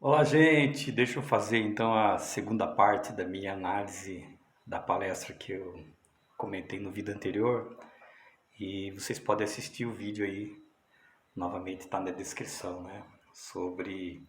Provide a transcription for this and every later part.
Olá, gente! Deixa eu fazer então a segunda parte da minha análise da palestra que eu comentei no vídeo anterior. E vocês podem assistir o vídeo aí, novamente está na descrição, né? Sobre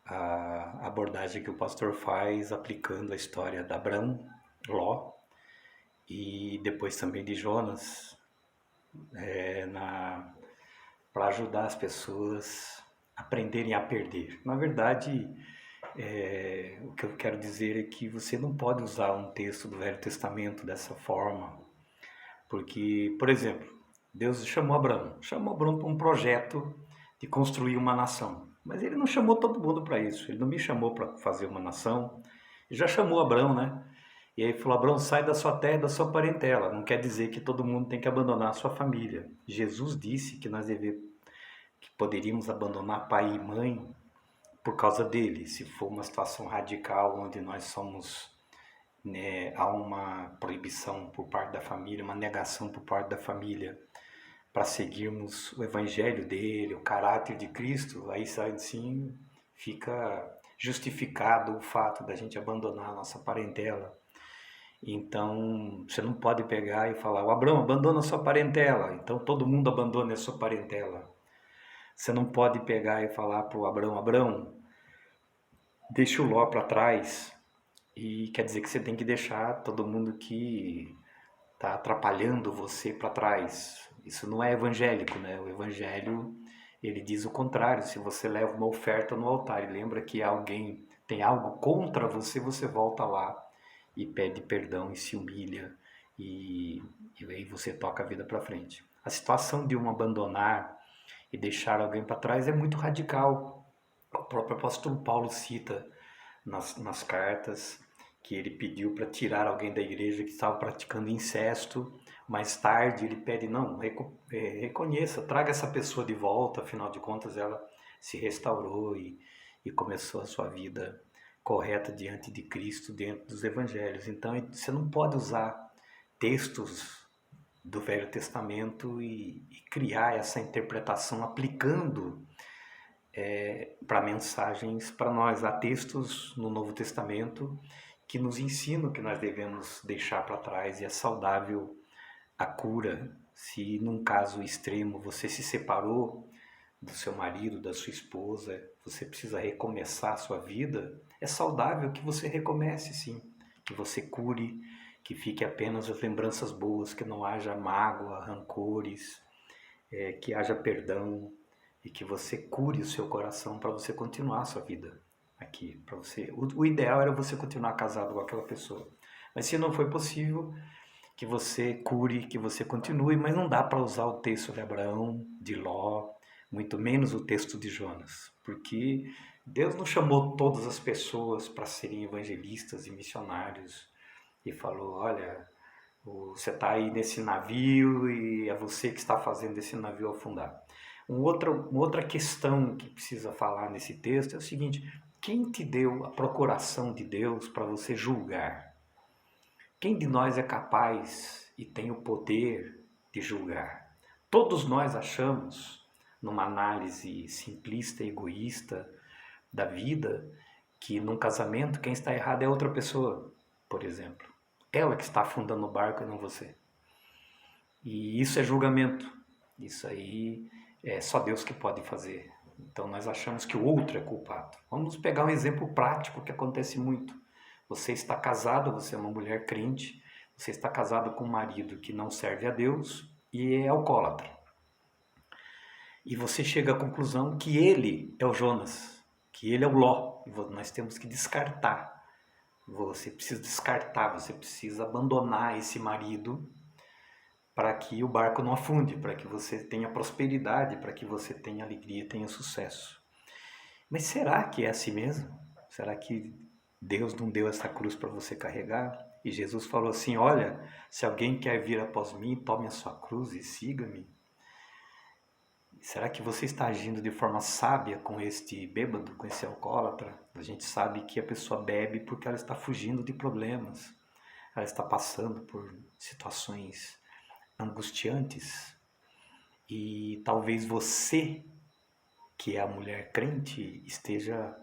a abordagem que o pastor faz aplicando a história de Abrão, Ló e depois também de Jonas, para ajudar as pessoas a aprenderem a perder. Na verdade, o que eu quero dizer é que você não pode usar um texto do Velho Testamento dessa forma, porque, por exemplo, Deus chamou Abraão para um projeto de construir uma nação, mas ele não chamou todo mundo para isso, ele não me chamou para fazer uma nação, ele já chamou Abraão, né? E aí falou, Abraão, sai da sua terra, da sua parentela. Não quer dizer que todo mundo tem que abandonar a sua família. Jesus disse que que poderíamos abandonar pai e mãe por causa dele, se for uma situação radical onde nós somos, né, há uma proibição por parte da família, uma negação por parte da família para seguirmos o evangelho dele, o caráter de Cristo, aí sim fica justificado o fato da gente abandonar a nossa parentela. Então, você não pode pegar e falar, o Abraão, abandona a sua parentela, então todo mundo abandona a sua parentela. Você não pode pegar e falar para o Abraão, Abraão, deixa o Ló para trás, e quer dizer que você tem que deixar todo mundo que está atrapalhando você para trás. Isso não é evangélico, né? O evangelho, ele diz o contrário. Se você leva uma oferta no altar e lembra que alguém tem algo contra você, você volta lá e pede perdão e se humilha e, e aí você toca a vida para frente. A situação de um abandonar e deixar alguém para trás é muito radical. O próprio apóstolo Paulo cita nas cartas que ele pediu para tirar alguém da igreja que estava praticando incesto. Mais tarde ele pede, não, reconheça, traga essa pessoa de volta, afinal de contas ela se restaurou e começou a sua vida correta diante de Cristo, dentro dos evangelhos. Então você não pode usar textos do Velho Testamento e criar essa interpretação aplicando para mensagens para nós. Há textos no Novo Testamento que nos ensinam que nós devemos deixar para trás e é saudável a cura. Se num caso extremo você se separou do seu marido, da sua esposa, você precisa recomeçar a sua vida, é saudável que você recomece sim, que você cure, que fique apenas as lembranças boas, que não haja mágoa, rancores, que haja perdão, e que você cure o seu coração para você continuar a sua vida aqui, para você. O ideal era você continuar casado com aquela pessoa. Mas se não foi possível, que você cure, que você continue, mas não dá para usar o texto de Abraão, de Ló, muito menos o texto de Jonas, porque Deus não chamou todas as pessoas para serem evangelistas e missionários e falou, olha, você está aí nesse navio e é você que está fazendo esse navio afundar. Uma outra questão que precisa falar nesse texto é o seguinte: quem te deu a procuração de Deus para você julgar? Quem de nós é capaz e tem o poder de julgar? Todos nós achamos, numa análise simplista e egoísta da vida, que num casamento quem está errado é outra pessoa, por exemplo. Ela que está afundando o barco e não você. E isso é julgamento. Isso aí é só Deus que pode fazer. Então nós achamos que o outro é culpado. Vamos pegar um exemplo prático que acontece muito. Você está casado, você é uma mulher crente, você está casado com um marido que não serve a Deus e é alcoólatra. E você chega à conclusão que ele é o Jonas, que ele é o Ló. E nós temos que descartar. Você precisa descartar, você precisa abandonar esse marido para que o barco não afunde, para que você tenha prosperidade, para que você tenha alegria, tenha sucesso. Mas será que é assim mesmo? Será que Deus não deu essa cruz para você carregar? E Jesus falou assim: olha, se alguém quer vir após mim, tome a sua cruz e siga-me. Será que você está agindo de forma sábia com este bêbado, com esse alcoólatra? A gente sabe que a pessoa bebe porque ela está fugindo de problemas, ela está passando por situações angustiantes e talvez você, que é a mulher crente, esteja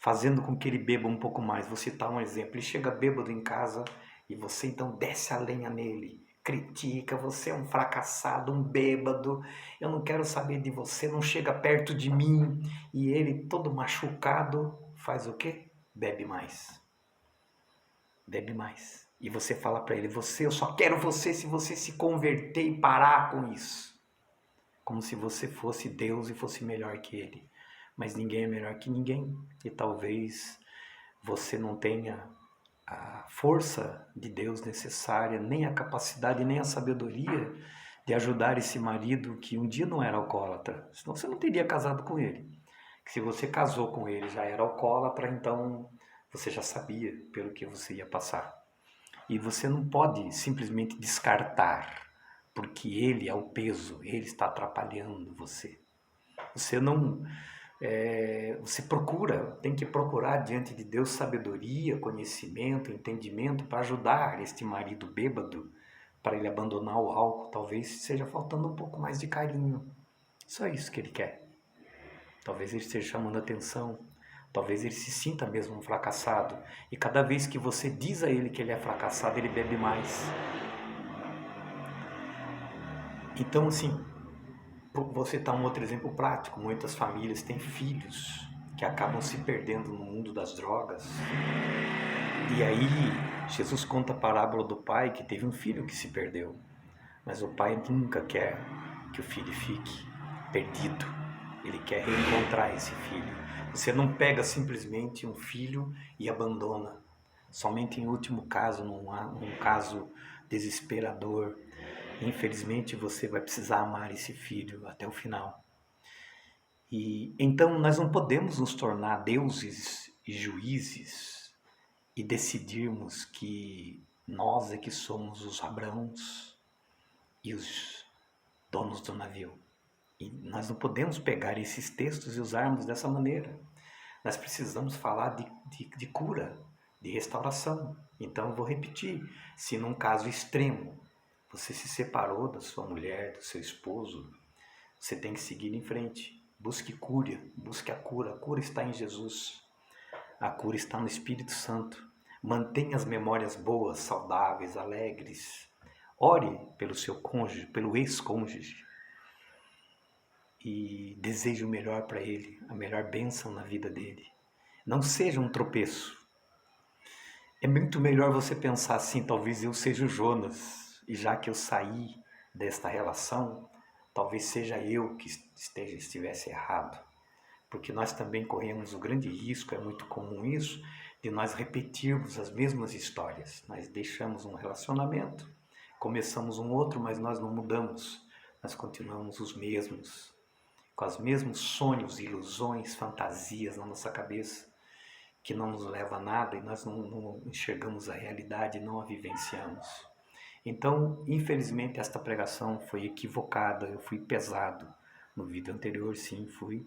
fazendo com que ele beba um pouco mais. Vou citar um exemplo. Ele chega bêbado em casa e você então desce a lenha nele, critica, você é um fracassado, um bêbado, eu não quero saber de você, não chega perto de mim. E ele, todo machucado, faz o quê? Bebe mais. Bebe mais. E você fala para ele, eu só quero você se você se converter e parar com isso. Como se você fosse Deus e fosse melhor que ele. Mas ninguém é melhor que ninguém. E talvez você não tenha a força de Deus necessária, nem a capacidade, nem a sabedoria de ajudar esse marido que um dia não era alcoólatra. Senão você não teria casado com ele. Se você casou com ele já era alcoólatra, então você já sabia pelo que você ia passar. E você não pode simplesmente descartar, porque ele é o peso, ele está atrapalhando você. Você não... você tem que procurar diante de Deus sabedoria, conhecimento, entendimento para ajudar este marido bêbado, para ele abandonar o álcool. Talvez seja faltando um pouco mais de carinho. Só isso que ele quer. Talvez ele esteja chamando atenção. Talvez ele se sinta mesmo um fracassado. E cada vez que você diz a ele que ele é fracassado, ele bebe mais. Então, assim, vou citar um outro exemplo prático. Muitas famílias têm filhos que acabam se perdendo no mundo das drogas. E aí, Jesus conta a parábola do pai que teve um filho que se perdeu. Mas o pai nunca quer que o filho fique perdido. Ele quer reencontrar esse filho. Você não pega simplesmente um filho e abandona. Somente em último caso, num caso desesperador, infelizmente você vai precisar amar esse filho até o final. E então nós não podemos nos tornar deuses e juízes e decidirmos que nós é que somos os Abrãos e os donos do navio. E nós não podemos pegar esses textos e usarmos dessa maneira. Nós precisamos falar de cura, de restauração. Então eu vou repetir, se num caso extremo você se separou da sua mulher, do seu esposo, você tem que seguir em frente. Busque cura, busque a cura. A cura está em Jesus. A cura está no Espírito Santo. Mantenha as memórias boas, saudáveis, alegres. Ore pelo seu cônjuge, pelo ex-cônjuge. E deseje o melhor para ele, a melhor bênção na vida dele. Não seja um tropeço. É muito melhor você pensar assim, talvez eu seja o Jonas, e já que eu saí desta relação, talvez seja eu que estivesse errado. Porque nós também corremos o grande risco, é muito comum isso, de nós repetirmos as mesmas histórias. Nós deixamos um relacionamento, começamos um outro, mas nós não mudamos. Nós continuamos os mesmos, com os mesmos sonhos, ilusões, fantasias na nossa cabeça, que não nos leva a nada e nós não enxergamos a realidade e não a vivenciamos. Então, infelizmente, esta pregação foi equivocada, eu fui pesado. No vídeo anterior, sim, fui.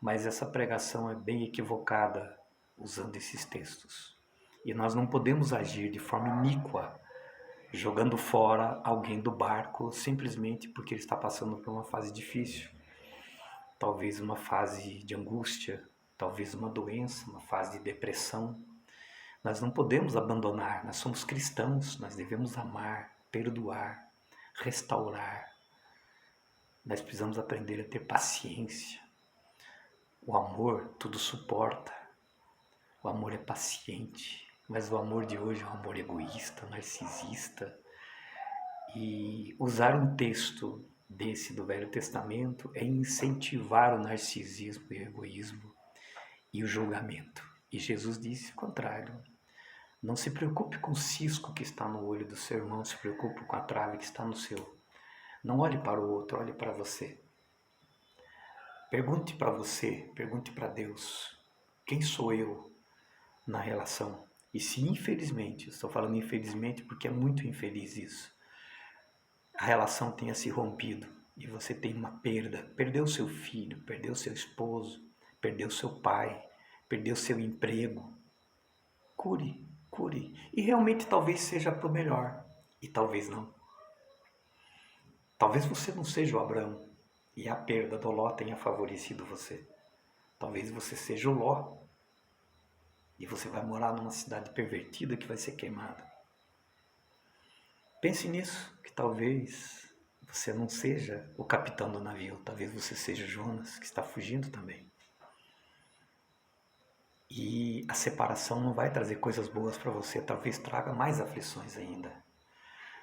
Mas essa pregação é bem equivocada usando esses textos. E nós não podemos agir de forma iníqua, jogando fora alguém do barco simplesmente porque ele está passando por uma fase difícil. Talvez uma fase de angústia, talvez uma doença, uma fase de depressão. Nós não podemos abandonar, nós somos cristãos, nós devemos amar, perdoar, restaurar. Nós precisamos aprender a ter paciência. O amor tudo suporta, o amor é paciente, mas o amor de hoje é um amor egoísta, narcisista. E usar um texto desse do Velho Testamento é incentivar o narcisismo e o egoísmo e o julgamento. E Jesus disse o contrário. Não se preocupe com o cisco que está no olho do seu irmão, se preocupe com a trave que está no seu. Não olhe para o outro, olhe para você. Pergunte para você, pergunte para Deus, quem sou eu na relação? E se infelizmente, estou falando infelizmente porque é muito infeliz isso, a relação tenha se rompido e você tem uma perda, perdeu seu filho, perdeu seu esposo, perdeu seu pai, perdeu seu emprego, cure. E realmente talvez seja para o melhor, e talvez não. Talvez você não seja o Abraão, e a perda do Ló tenha favorecido você. Talvez você seja o Ló, E você vai morar numa cidade pervertida que vai ser queimada. Pense nisso, que talvez você não seja o capitão do navio, talvez você seja Jonas, que está fugindo também. E a separação não vai trazer coisas boas para você, talvez traga mais aflições ainda.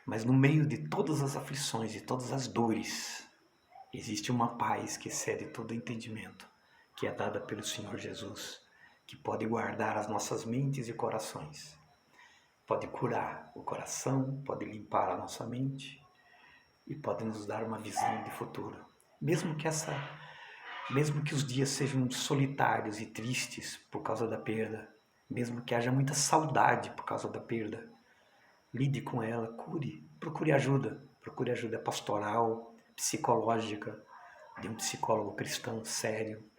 Mas no meio de todas as aflições, de todas as dores, existe uma paz que excede todo entendimento, que é dada pelo Senhor Jesus, que pode guardar as nossas mentes e corações. Pode curar o coração, pode limpar a nossa mente e pode nos dar uma visão de futuro. Mesmo que os dias sejam solitários e tristes por causa da perda, mesmo que haja muita saudade por causa da perda, lide com ela, procure ajuda pastoral, psicológica, de um psicólogo cristão sério.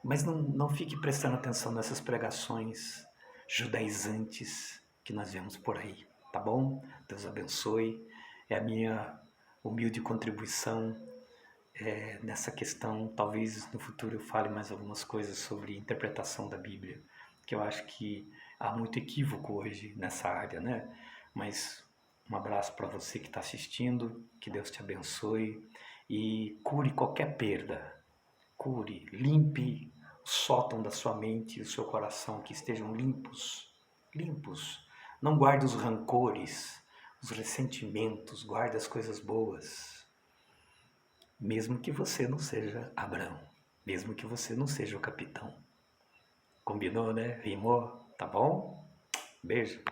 Mas não fique prestando atenção nessas pregações judaizantes que nós vemos por aí, tá bom? Deus abençoe. É a minha humilde contribuição nessa questão. Talvez no futuro eu fale mais algumas coisas sobre interpretação da Bíblia, que eu acho que há muito equívoco hoje nessa área, né? Mas um abraço para você que está assistindo, que Deus te abençoe e cure qualquer perda. Cure, limpe o sótão da sua mente e o seu coração, que estejam limpos, limpos. Não guarde os rancores, os ressentimentos, guarde as coisas boas. Mesmo que você não seja Abraão, mesmo que você não seja o capitão. Combinou, né? Rimou? Tá bom? Beijo.